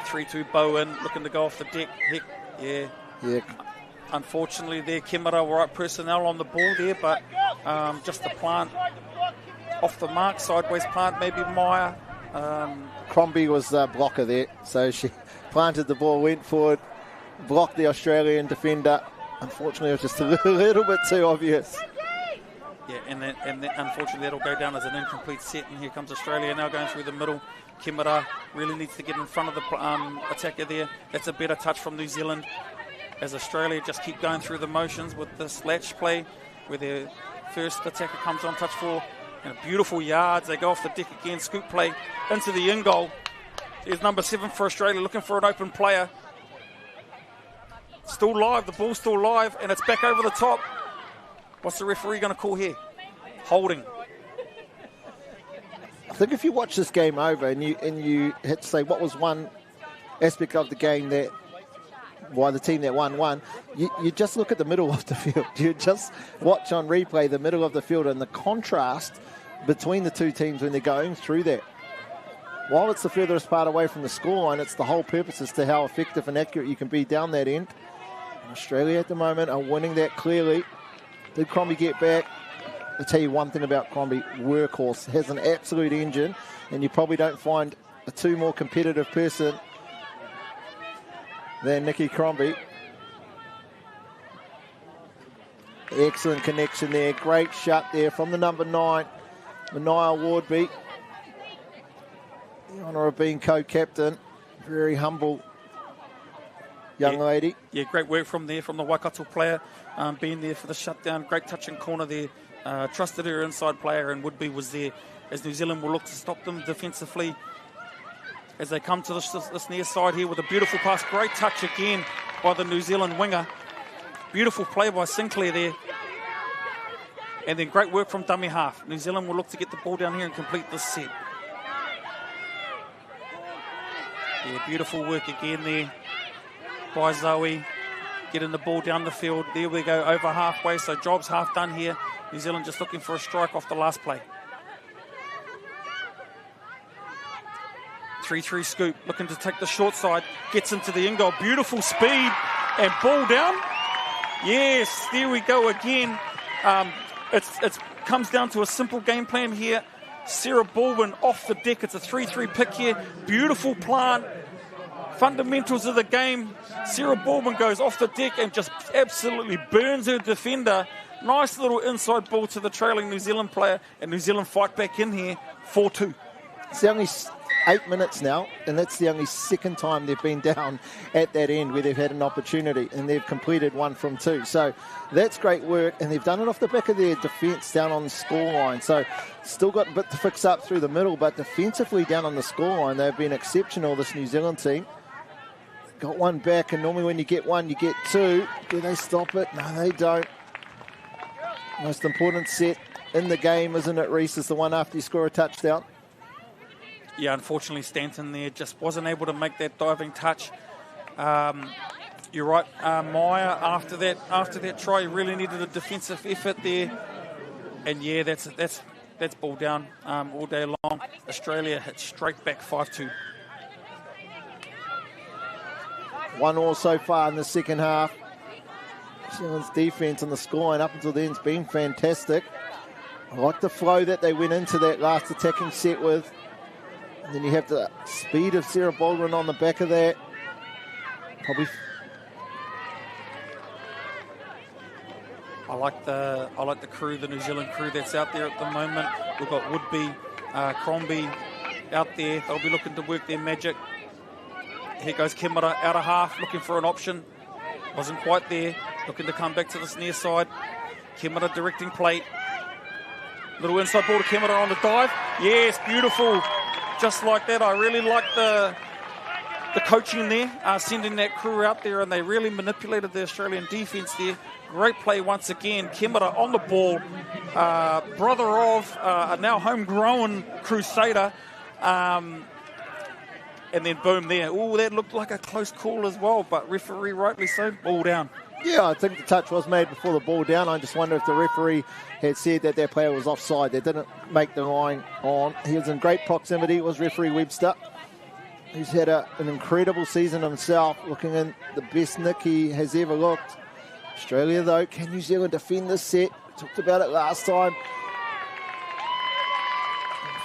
3-2 Bowen looking to go off the deck. Yeah. Unfortunately, there, Kimura, right personnel on the ball there, but just the plant off the mark, sideways plant, maybe Meyer. Crombie was the blocker there, so she planted the ball, went forward, blocked the Australian defender. Unfortunately, it was just a little bit too obvious. Yeah, and then unfortunately that'll go down as an incomplete set, and here comes Australia now going through the middle. Kimura really needs to get in front of the attacker there. That's a better touch from New Zealand, as Australia just keep going through the motions with this latch play where their first attacker comes on touch for, and beautiful yards. They go off the deck again, scoop play into the in goal. There's number 7 for Australia looking for an open player. Still live, the ball's still live, and it's back over the top. What's the referee going to call here? Holding. I think if you watch this game over and you had to say what was one aspect of the game that why the team that won, you just look at the middle of the field. You just watch on replay the middle of the field and the contrast between the two teams when they're going through that. While it's the furthest part away from the scoreline, it's the whole purpose as to how effective and accurate you can be down that end. And Australia at the moment are winning that clearly. Did Crombie get back? I'll tell you one thing about Crombie, workhorse, has an absolute engine, and you probably don't find a two more competitive person than Nikki Crombie. Excellent connection there, great shot there from the number 9, Mania Wardby. The honour of being co-captain, very humble young lady. Yeah, great work from there from the Waikato player, being there for the shutdown. Great touching corner there. Trusted her inside player, and Woodby was there as New Zealand will look to stop them defensively as they come to this near side here with a beautiful pass. Great touch again by the New Zealand winger. Beautiful play by Sinclair there. And then great work from dummy half. New Zealand will look to get the ball down here and complete this set. Yeah, beautiful work again there by Zoe. Getting the ball down the field. There we go, over halfway, so job's half done here. New Zealand just looking for a strike off the last play. 3-3 scoop, looking to take the short side. Gets into the in goal. Beautiful speed and ball down. Yes, there we go again. It comes down to a simple game plan here. Sarah Baldwin off the deck. It's a 3-3 pick here. Beautiful plant. Fundamentals of the game. Sarah Baldwin goes off the deck and just absolutely burns her defender. Nice little inside ball to the trailing New Zealand player, and New Zealand fight back in here, 4-2. It's only 8 minutes now, and that's the only second time they've been down at that end where they've had an opportunity, and they've completed 1 from 2. So that's great work, and they've done it off the back of their defence down on the scoreline. So still got a bit to fix up through the middle, but defensively down on the scoreline, they've been exceptional, this New Zealand team. Got one back, and normally when you get one, you get two. Do they stop it? No, they don't. Most important set in the game, isn't it, Reece, is the one after you score a touchdown. Yeah, unfortunately, Stanton there just wasn't able to make that diving touch. You're right, Meyer, after that try, he really needed a defensive effort there. And yeah, that's ball down all day long. Australia hit straight back 5-2. 1-1 so far in the second half. New Zealand's defence on the scoreline up until then has been fantastic. I like the flow that they went into that last attacking set with. And then you have the speed of Sarah Baldwin on the back of that. Probably. I like the crew, the New Zealand crew that's out there at the moment. We've got Woodby, Crombie out there. They'll be looking to work their magic. Here goes Kimura out of half, looking for an option. Wasn't quite there. Looking to come back to this near side. Kimura directing plate. Little inside ball to Kimura on the dive. Yes, beautiful. Just like that. I really like the coaching there, sending that crew out there, and they really manipulated the Australian defence there. Great play once again. Kimura on the ball. Brother of a now homegrown Crusader. And then boom there. Oh, that looked like a close call as well, but referee rightly so. Ball down. Yeah, I think the touch was made before the ball down. I just wonder if the referee had said that their player was offside. They didn't make the line on. He was in great proximity. It was referee Webster, who's had an incredible season himself, looking in the best nick he has ever looked. Australia, though, can New Zealand defend this set? We talked about it last time.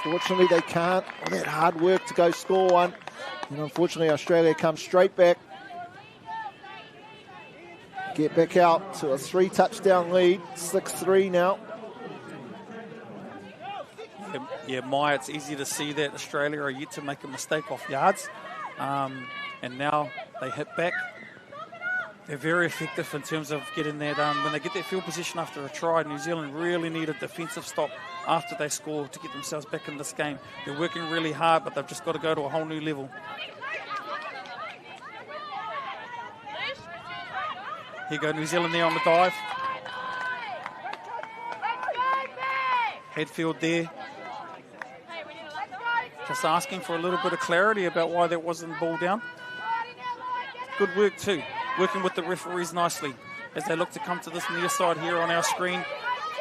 Unfortunately, they can't. All that hard work to go score one. And unfortunately, Australia comes straight back. Get back out to a 3-touchdown lead. 6-3 now. Yeah, Maya, it's easy to see that Australia are yet to make a mistake off yards. And now they hit back. They're very effective in terms of getting that. When they get their field position after a try, New Zealand really need a defensive stop after they score to get themselves back in this game. They're working really hard, but they've just got to go to a whole new level. Here you go, New Zealand there on the dive. Headfield there. Just asking for a little bit of clarity about why that wasn't ball down. Good work too, working with the referees nicely as they look to come to this near side here on our screen,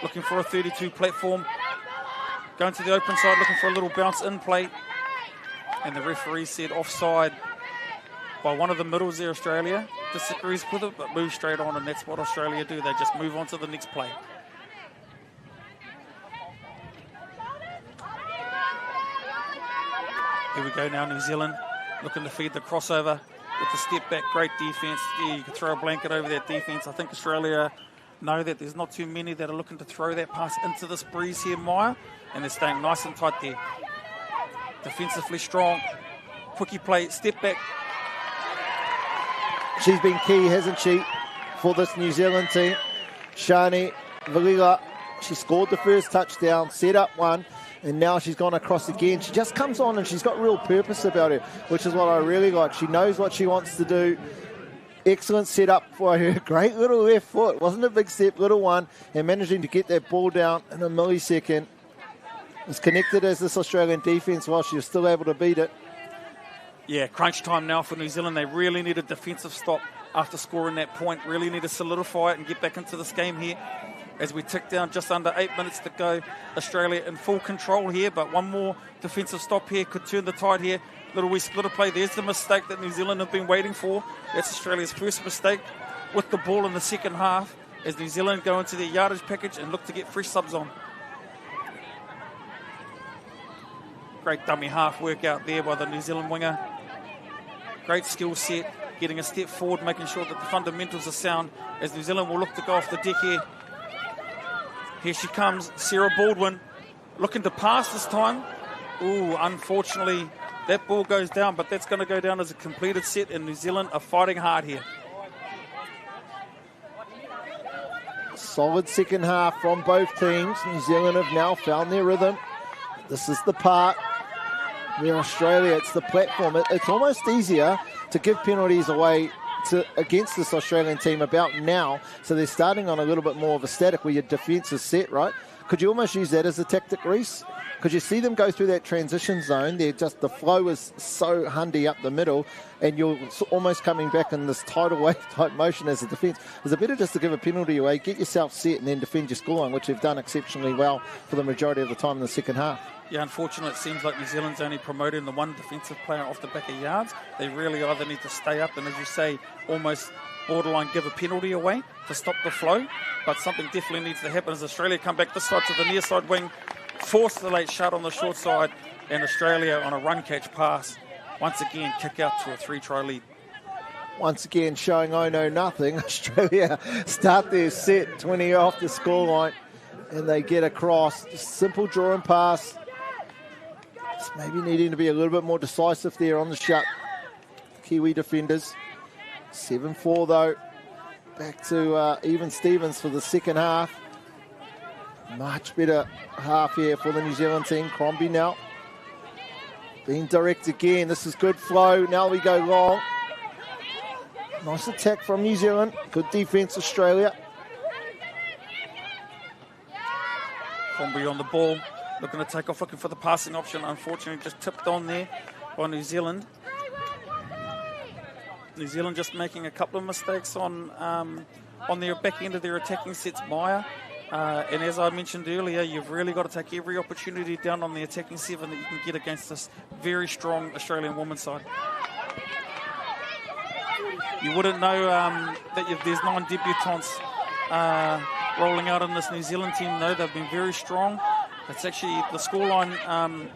looking for a 32 platform. Going to the open side, looking for a little bounce in play. And the referee said offside by one of the middles there, Australia. Disagrees with it, but moves straight on, and that's what Australia do. They just move on to the next play. Here we go now, New Zealand looking to feed the crossover with the step back. Great defence. Yeah, you can throw a blanket over that defence. I think Australia know that there's not too many that are looking to throw that pass into this breeze here, Maya, and they're staying nice and tight there. Defensively strong. Quickie play, step back. She's been key, hasn't she, for this New Zealand team. Shani Valila, she scored the first touchdown, set up one, and now she's gone across again. She just comes on and she's got real purpose about her, which is what I really like. She knows what she wants to do. Excellent setup for her. Great little left foot. Wasn't a big step, little one, and managing to get that ball down in a millisecond. As connected as this Australian defence was, she was still able to beat it. Yeah, crunch time now for New Zealand. They really need a defensive stop after scoring that point. Really need to solidify it and get back into this game here. As we tick down just under 8 minutes to go, Australia in full control here, but one more defensive stop here could turn the tide here. Little wee split of play. There's the mistake that New Zealand have been waiting for. That's Australia's first mistake with the ball in the second half as New Zealand go into their yardage package and look to get fresh subs on. Great dummy half work out there by the New Zealand winger. Great skill set, getting a step forward, making sure that the fundamentals are sound as New Zealand will look to go off the deck here. Here she comes, Sarah Baldwin, looking to pass this time. Ooh, unfortunately, that ball goes down, but that's going to go down as a completed set, and New Zealand are fighting hard here. Solid second half from both teams. New Zealand have now found their rhythm. This is the part where Australia, it's the platform. It's almost easier to give penalties away against this Australian team about now. So they're starting on a little bit more of a static where your defence is set, right? Could you almost use that as a tactic, Reece? Could you see them go through that transition zone? They're just, the flow is so hundy up the middle, and you're almost coming back in this tidal wave type motion as a defence. Is it better just to give a penalty away, get yourself set, and then defend your scoreline, which they've done exceptionally well for the majority of the time in the second half? Yeah, unfortunately, it seems like New Zealand's only promoting the one defensive player off the back of yards. They really either need to stay up and, as you say, almost borderline give a penalty away to stop the flow. But something definitely needs to happen as Australia come back this side to the near side wing, force the late shot on the short side, and Australia on a run-catch pass, once again, kick out to a 3-try lead. Once again, showing I know nothing. Australia start their set 20 off the scoreline, and they get across. Just simple draw and pass. Just maybe needing to be a little bit more decisive there on the shut. Kiwi defenders. 7-4 though. Back to even Stevens for the second half. Much better half here for the New Zealand team. Crombie now being direct again. This is good flow. Now we go long. Nice attack from New Zealand. Good defence, Australia. Crombie on the ball. Looking to take off, looking for the passing option. Unfortunately, just tipped on there by New Zealand. New Zealand just making a couple of mistakes on on their back end of their attacking sets, Maya. And as I mentioned earlier, you've really got to take every opportunity down on the attacking 7 that you can get against this very strong Australian women's side. You wouldn't know that there's 9 debutantes rolling out in this New Zealand team, though. They've been very strong. It's actually, the scoreline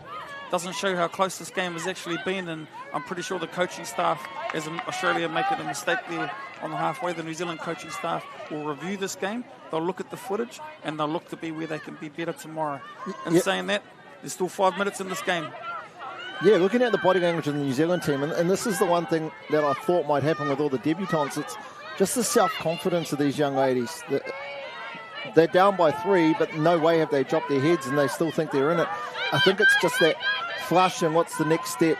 doesn't show how close this game has actually been, and I'm pretty sure the coaching staff, as Australia making a mistake there on the halfway, the New Zealand coaching staff will review this game, they'll look at the footage, and they'll look to be where they can be better tomorrow. And saying that, there's still 5 minutes in this game. Yeah, looking at the body language of the New Zealand team, and this is the one thing that I thought might happen with all the debutants, it's just the self-confidence of these young ladies. They're down by 3, but no way have they dropped their heads, and they still think they're in it. I think it's just that flush and what's the next step.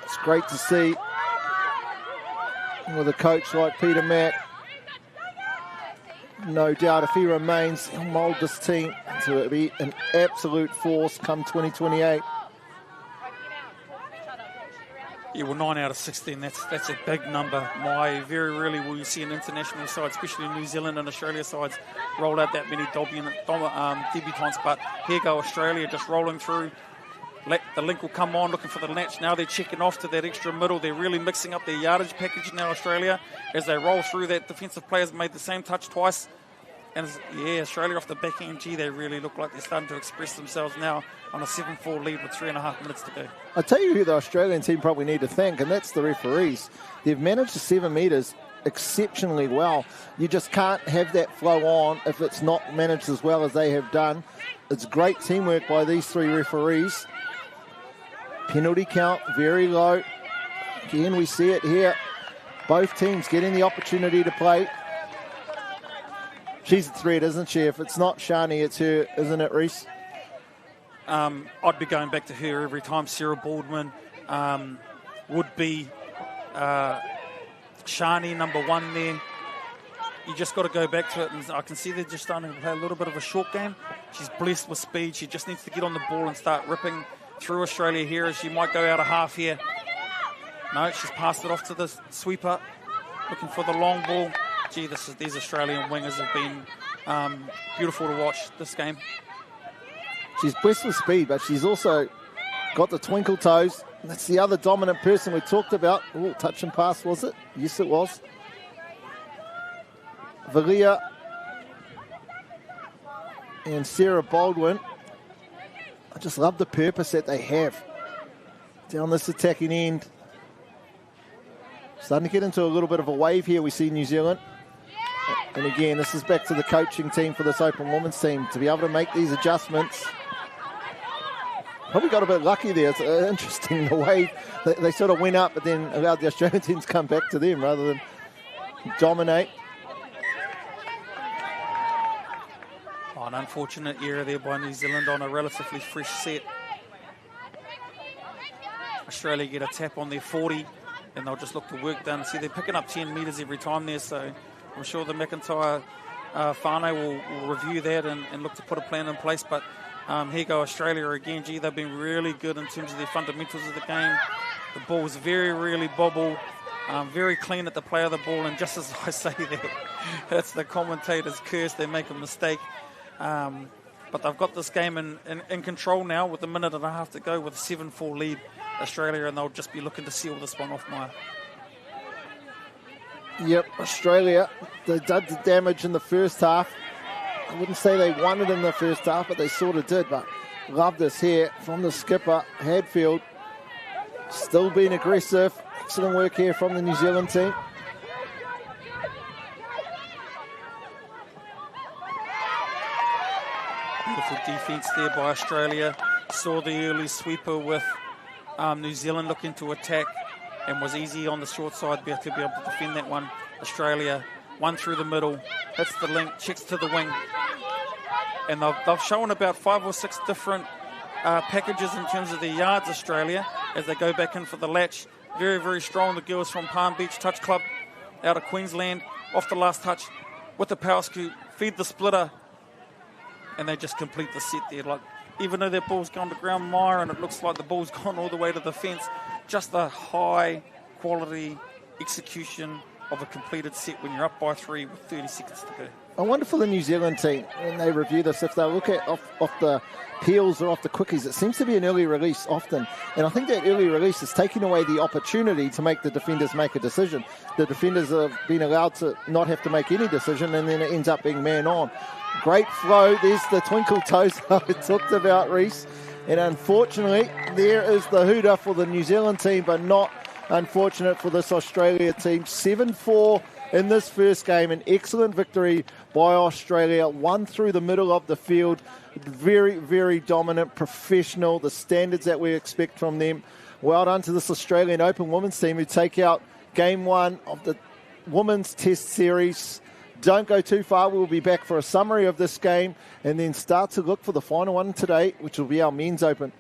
It's great to see with a coach like Peter Mack. No doubt if he remains, he'll mould this team to be an absolute force come 2028. Yeah, well, 9 out of 16, that's a big number. Very rarely will you see an international side, especially New Zealand and Australia sides, roll out that many debutants. But here go Australia, just rolling through. The link will come on, looking for the latch. Now they're checking off to that extra middle. They're really mixing up their yardage package now, Australia, as they roll through. That defensive players made the same touch twice. And Australia off the back end, they really look like they're starting to express themselves now on a 7-4 lead with 3.5 minutes to go. I'll tell you who the Australian team probably need to thank, and that's the referees. They've managed the 7 metres exceptionally well. You just can't have that flow on if it's not managed as well as they have done. It's great teamwork by these 3 referees. Penalty count very low. Again, we see it here. Both teams getting the opportunity to play. She's a threat, isn't she? If it's not Shani, it's her, isn't it, Reese? I'd be going back to her every time. Sarah Baldwin would be Shani, number 1 there. You just got to go back to it, and I can see they're just starting to play a little bit of a short game. She's blessed with speed. She just needs to get on the ball and start ripping through Australia here, as she might go out a half here. No, she's passed it off to the sweeper, looking for the long ball. These Australian wingers have been beautiful to watch this game. She's blessed with speed, but she's also got the twinkle toes. That's the other dominant person we talked about. Oh, touch and pass, was it? Yes, it was. Valia and Sarah Baldwin. I just love the purpose that they have down this attacking end. Starting to get into a little bit of a wave here, we see New Zealand. And again, this is back to the coaching team for this Open Women's team to be able to make these adjustments. Probably got a bit lucky there. It's interesting the way they sort of went up, but then allowed the Australian team to come back to them rather than dominate. An unfortunate error there by New Zealand on a relatively fresh set. Australia get a tap on their 40, and they'll just look to work done. See, they're picking up 10 metres every time there, so I'm sure the McIntyre whānau will review that and look to put a plan in place. But here go Australia again. They've been really good in terms of their fundamentals of the game. The ball's very rarely bobble, very clean at the play of the ball, and just as I say that, that's the commentator's curse. They make a mistake. But they've got this game in control now with a minute and a half to go with a 7-4 lead, Australia, and they'll just be looking to seal this one off, Maya. Yep, Australia, they did the damage in the first half. I wouldn't say they won it in the first half, but they sort of did. But love this here from the skipper, Hadfield. Still being aggressive. Excellent work here from the New Zealand team. Beautiful defence there by Australia. Saw the early sweeper with New Zealand looking to attack and was easy on the short side to be able to defend that one. Australia, one through the middle, hits the link, checks to the wing. And they've shown about 5 or 6 different packages in terms of their yards, Australia, as they go back in for the latch. Very, very strong. The girls from Palm Beach Touch Club out of Queensland, off the last touch with the power scoop, feed the splitter, and they just complete the set there. Like, even though that ball's gone to ground mire and it looks like the ball's gone all the way to the fence, just a high quality execution of a completed set when you're up by 3 with 30 seconds to go. I wonder for the New Zealand team, when they review this, if they look at off the peels or off the quickies, it seems to be an early release often. And I think that early release is taking away the opportunity to make the defenders make a decision. The defenders have been allowed to not have to make any decision, and then it ends up being man on. Great flow. There's the twinkle toes I talked about, Reese. And unfortunately, there is the hooter for the New Zealand team, but not unfortunate for this Australia team. 7-4 in this first game. An excellent victory by Australia. One through the middle of the field. Very, very dominant, professional. The standards that we expect from them. Well done to this Australian Open women's team who take out game 1 of the Women's Test Series. Don't go too far. We'll be back for a summary of this game and then start to look for the final one today, which will be our Men's Open.